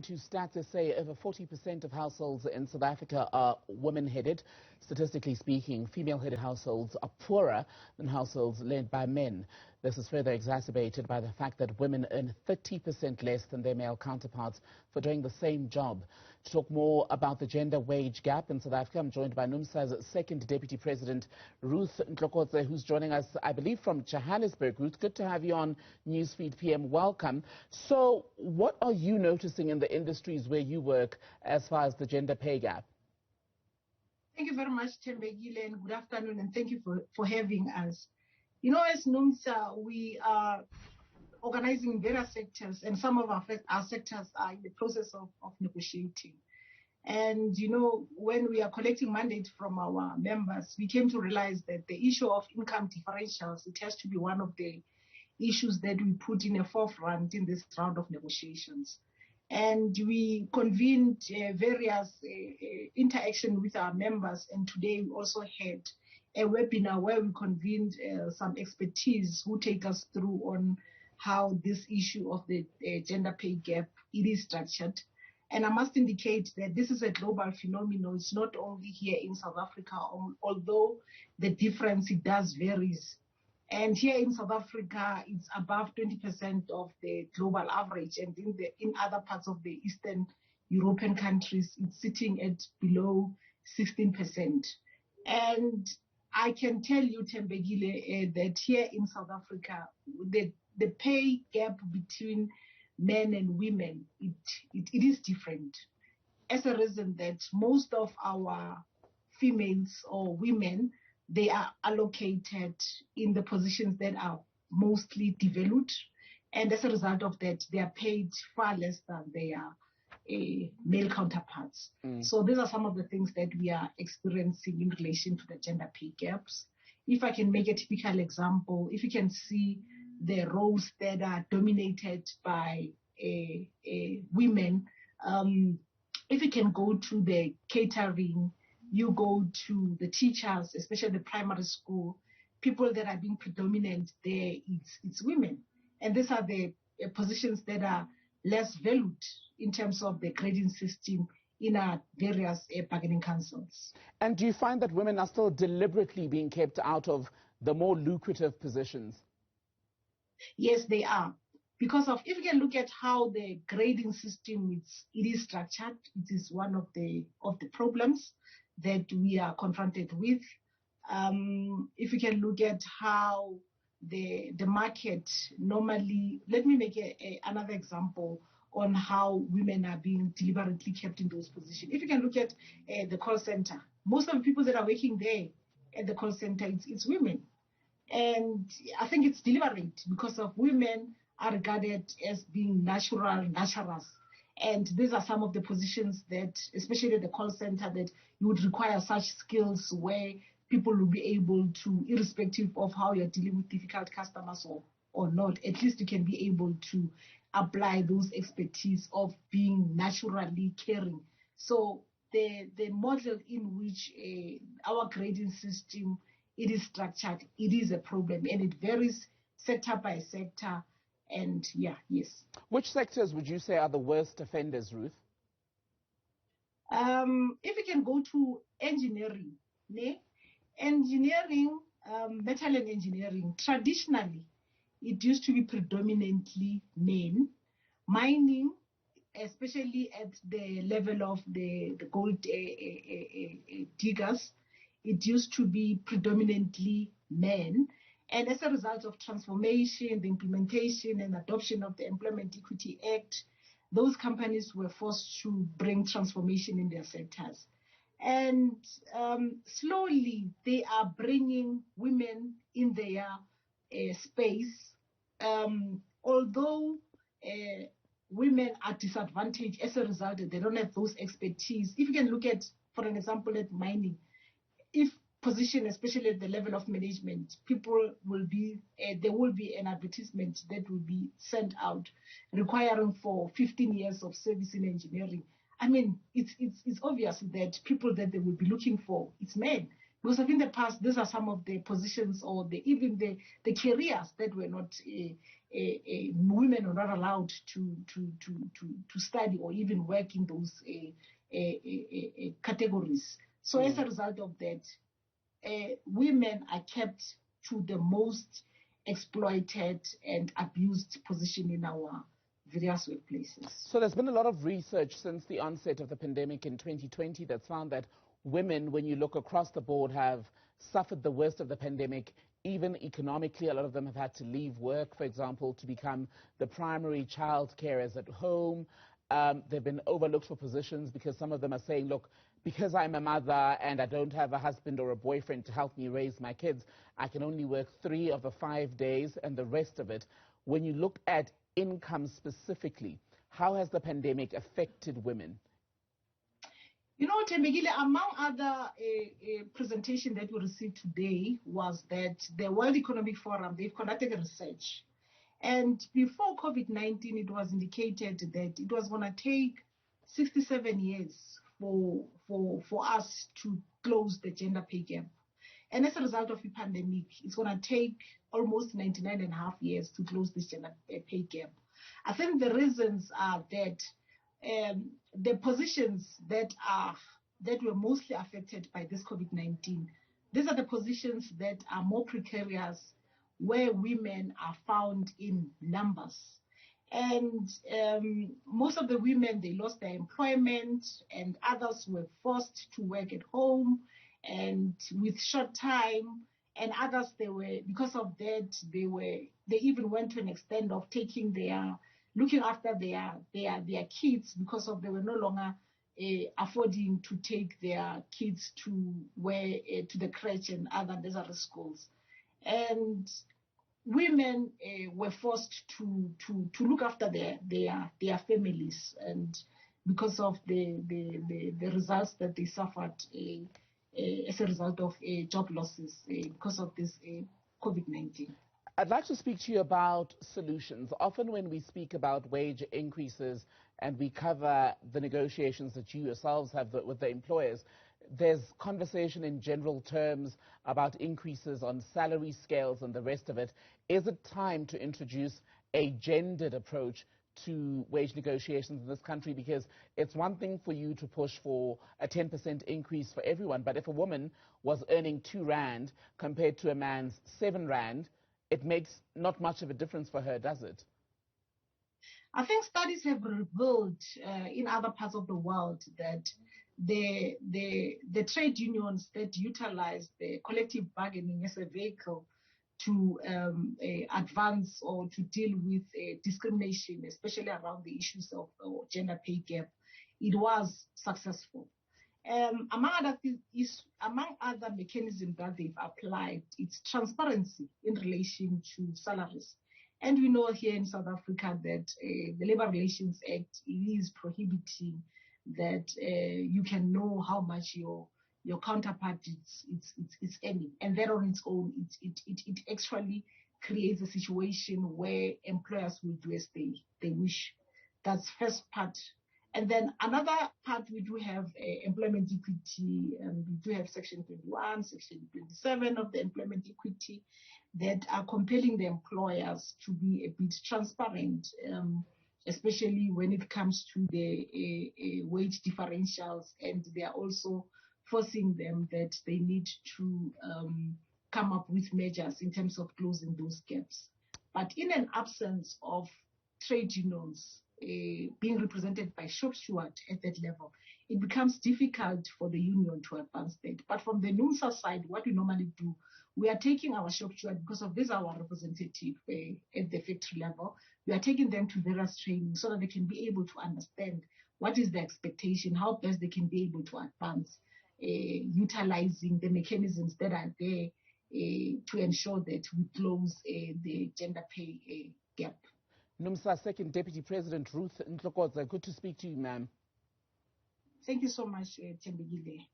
To StatsSA, over 40% of households in South Africa are women-headed. Statistically speaking, female-headed households are poorer than households led by men. This is further exacerbated by the fact that women earn 30% less than their male counterparts for doing the same job. To talk more about the gender wage gap in South Africa, I'm joined by NUMSA's second Deputy President, Ruth Ntlokotse, who's joining us, I believe, from Johannesburg. Ruth, good to have you on Newsfeed PM. Welcome. So, what are you noticing in the industries where you work as far as the gender pay gap? Thank you very much, Tembegile, and good afternoon, and thank you for having us. You know, as NUMSA, we are organizing various sectors, and some of our sectors are in the process of negotiating. And, you know, when we are collecting mandate from our members, we came to realize that the issue of income differentials, it has to be one of the issues that we put in the forefront in this round of negotiations. And we convened various interaction with our members, and today we also had a webinar where we convened some expertise who take us through on how this issue of the gender pay gap it is structured. And I must indicate that this is a global phenomenon. It's not only here in South Africa, although the difference it does varies. And here in South Africa, it's above 20% of the global average. And in other parts of the Eastern European countries, it's sitting at below 16%. And I can tell you, Tembegile, that here in South Africa, the pay gap between men and women, it is different. As a reason that most of our females or women, they are allocated in the positions that are mostly developed, and as a result of that, they are paid far less than their male counterparts. So these are some of the things that we are experiencing in relation to the gender pay gaps. If I can make a typical example, if you can see the roles that are dominated by women, if you can go to the catering, you go to the teachers, especially the primary school, people that are being predominant there, it's women. And these are the positions that are less valued in terms of the grading system in our various bargaining councils. And do you find that women are still deliberately being kept out of the more lucrative positions? Yes, they are. Because if you can look at how the grading system it is structured, it is one of the problems that we are confronted with. If you can look at how the market normally, let me make another example on how women are being deliberately kept in those positions. If you can look at the call center, most of the people that are working there at the call center, it's women. And I think it's deliberate because of women are regarded as being naturals. And these are some of the positions that, especially at the call center, that you would require such skills where people will be able to, irrespective of how you're dealing with difficult customers or not, at least you can be able to apply those expertise of being naturally caring. So the model in which our grading system it is structured, it is a problem, and it varies sector by sector. And yeah, yes. Which sectors would you say are the worst offenders, Ruth? If you can go to engineering, metal and engineering, traditionally, it used to be predominantly men. Mining, especially at the level of the gold diggers, it used to be predominantly men. And as a result of transformation, the implementation and adoption of the Employment Equity Act, those companies were forced to bring transformation in their sectors. And slowly, they are bringing women in their space. Although women are disadvantaged as a result, they don't have those expertise. If you can look at, for an example, at mining, if position, especially at the level of management, people will be, there will be an advertisement that will be sent out requiring for 15 years of service in engineering. I mean, it's obvious that people that they will be looking for, it's men, Because in the past, these are some of the positions or even the careers that were not women are not allowed to study or even work in those categories. So as a result of that, women are kept to the most exploited and abused position in our various workplaces. So there's been a lot of research since the onset of the pandemic in 2020 that's found that women, when you look across the board, have suffered the worst of the pandemic. Even economically, a lot of them have had to leave work, for example, to become the primary child carers at home. They've been overlooked for positions because some of them are saying, look, because I'm a mother and I don't have a husband or a boyfriend to help me raise my kids, I can only work 3 of the 5 days and the rest of it. When you look at income specifically, how has the pandemic affected women? You know, Tembegile, among other presentation that we received today was that the World Economic Forum, they've conducted a research. And before COVID-19, it was indicated that it was going to take 67 years for us to close the gender pay gap. And as a result of the pandemic, it's going to take almost 99.5 years to close this gender pay gap. I think the reasons are that the positions that were mostly affected by this COVID-19, these are the positions that are more precarious, where women are found in numbers. And most of the women, they lost their employment, and others were forced to work at home and with short time, and others, they were, because of that, they even went to an extent of looking after their kids, because of they were no longer affording to take their kids to the crèche and other nursery schools. And women were forced to look after their families, and because of the results that they suffered as a result of job losses because of this COVID-19. I'd like to speak to you about solutions. Often when we speak about wage increases and we cover the negotiations that you yourselves have with the employers, there's conversation in general terms about increases on salary scales and the rest of it. Is it time to introduce a gendered approach to wage negotiations in this country? Because it's one thing for you to push for a 10% increase for everyone, but if a woman was earning 2 Rand compared to a man's 7 Rand, it makes not much of a difference for her, does it? I think studies have revealed in other parts of the world that the trade unions that utilize the collective bargaining as a vehicle to advance or to deal with discrimination, especially around the issues of gender pay gap, it was successful. Among other mechanisms that they've applied, it's transparency in relation to salaries. And we know here in South Africa that the Labour Relations Act is prohibiting that you can know how much your counterpart is earning, and that on its own, it actually creates a situation where employers will do as they wish. That's first part. And then another part, we do have employment equity, and we do have Section 21, Section 27 of the employment equity that are compelling the employers to be a bit transparent, especially when it comes to the wage differentials, and they are also forcing them that they need to come up with measures in terms of closing those gaps. But in an absence of trade unions being represented by shop steward at that level, it becomes difficult for the union to advance that. But from the NUMSA side, what we normally do, we are taking our shop steward, because of this our representative at the factory level, we are taking them to various trainings so that they can be able to understand what is the expectation, how best they can be able to advance, utilizing the mechanisms that are there to ensure that we close the gender pay gap. NUMSA Second Deputy President Ruth Ntlokotse, good to speak to you, ma'am. Thank you so much, Tembegile.